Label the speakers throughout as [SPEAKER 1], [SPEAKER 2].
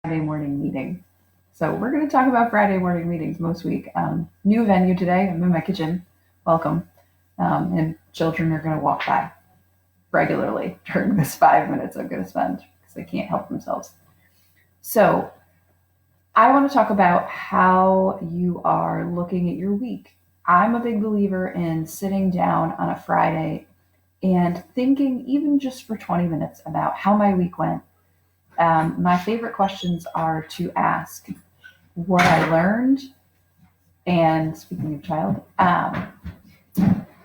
[SPEAKER 1] Friday morning meeting. So we're going to talk about Friday morning meetings most week. New venue today. I'm in my kitchen. Welcome. And children are going to walk by regularly during this 5 minutes I'm going to spend because they can't help themselves. So I want to talk about how you are looking at your week. I'm a big believer in sitting down on a Friday and thinking, even just for 20 minutes, about how my week went. My favorite questions are to ask what I learned, and speaking of child,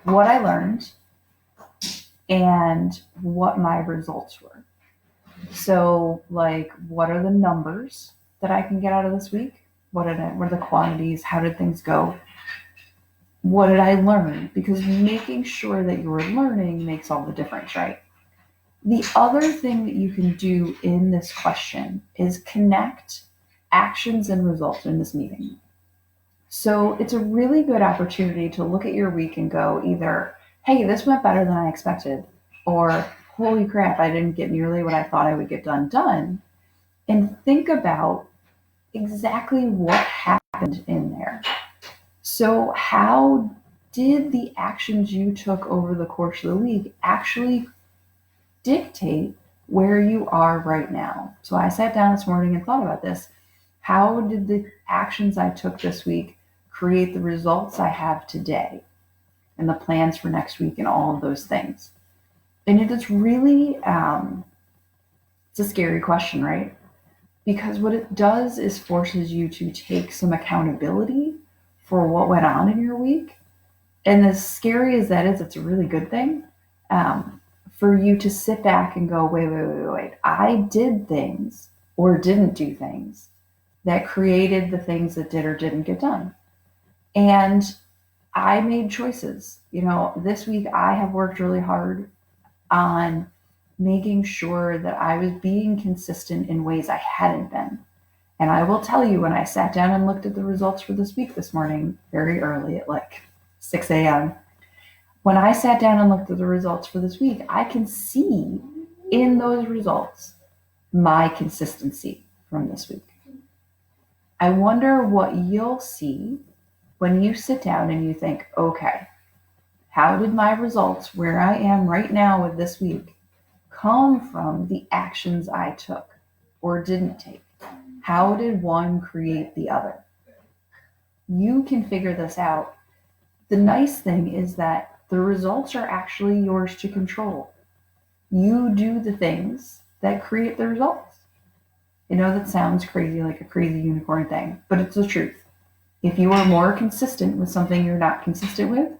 [SPEAKER 1] what I learned and what my results were. So, like, what are the numbers that I can get out of this week? What are the quantities? How did things go? What did I learn? Because making sure that you're learning makes all the difference, right? The other thing that you can do in this question is connect actions and results in this meeting. So it's a really good opportunity to look at your week and go either, hey, this went better than I expected, or holy crap, I didn't get nearly what I thought I would get done, and think about exactly what happened in there. So how did the actions you took over the course of the week actually dictate where you are right now? So I sat down this morning and thought about this. How did the actions I took this week create the results I have today and the plans for next week and all of those things? And it is really, it's a scary question, right? Because what it does is forces you to take some accountability for what went on in your week. And as scary as that is, it's a really good thing. For you to sit back and go, wait, I did things or didn't do things that created the things that did or didn't get done. And I made choices. This week I have worked really hard on making sure that I was being consistent in ways I hadn't been. And I will tell you, when I sat down and looked at the results for this week this morning, very early at like 6 a.m., when I sat down and looked at the results for this week, I can see in those results my consistency from this week. I wonder what you'll see when you sit down and you think, okay, how did my results where I am right now with this week come from the actions I took or didn't take? How did one create the other? You can figure this out. The nice thing is that the results are actually yours to control. You do the things that create the results. That sounds crazy, like a crazy unicorn thing, but it's the truth. If you are more consistent with something you're not consistent with,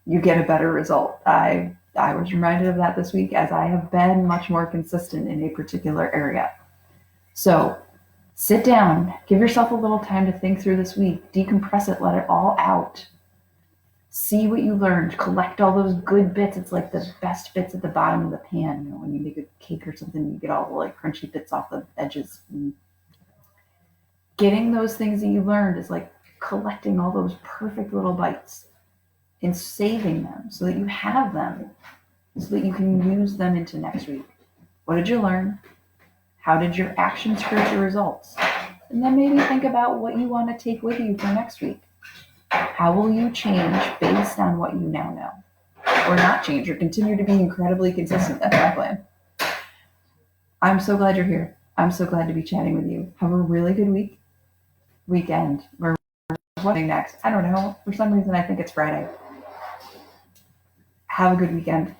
[SPEAKER 1] you get a better result. I was reminded of that this week, as I have been much more consistent in a particular area. So sit down, give yourself a little time to think through this week, decompress it, let it all out. See what you learned, collect all those good bits. It's like the best bits at the bottom of the pan. When you make a cake or something, you get all the like crunchy bits off the edges. Getting those things that you learned is like collecting all those perfect little bites and saving them so that you have them, so that you can use them into next week. What did you learn? How did your actions create your results? And then maybe think about what you want to take with you for next week. How will you change based on what you now know? Or not change, or continue to be incredibly consistent? That's my plan. I'm so glad you're here. I'm so glad to be chatting with you. Have a really good weekend. Or what's next? I don't know. For some reason, I think it's Friday. Have a good weekend.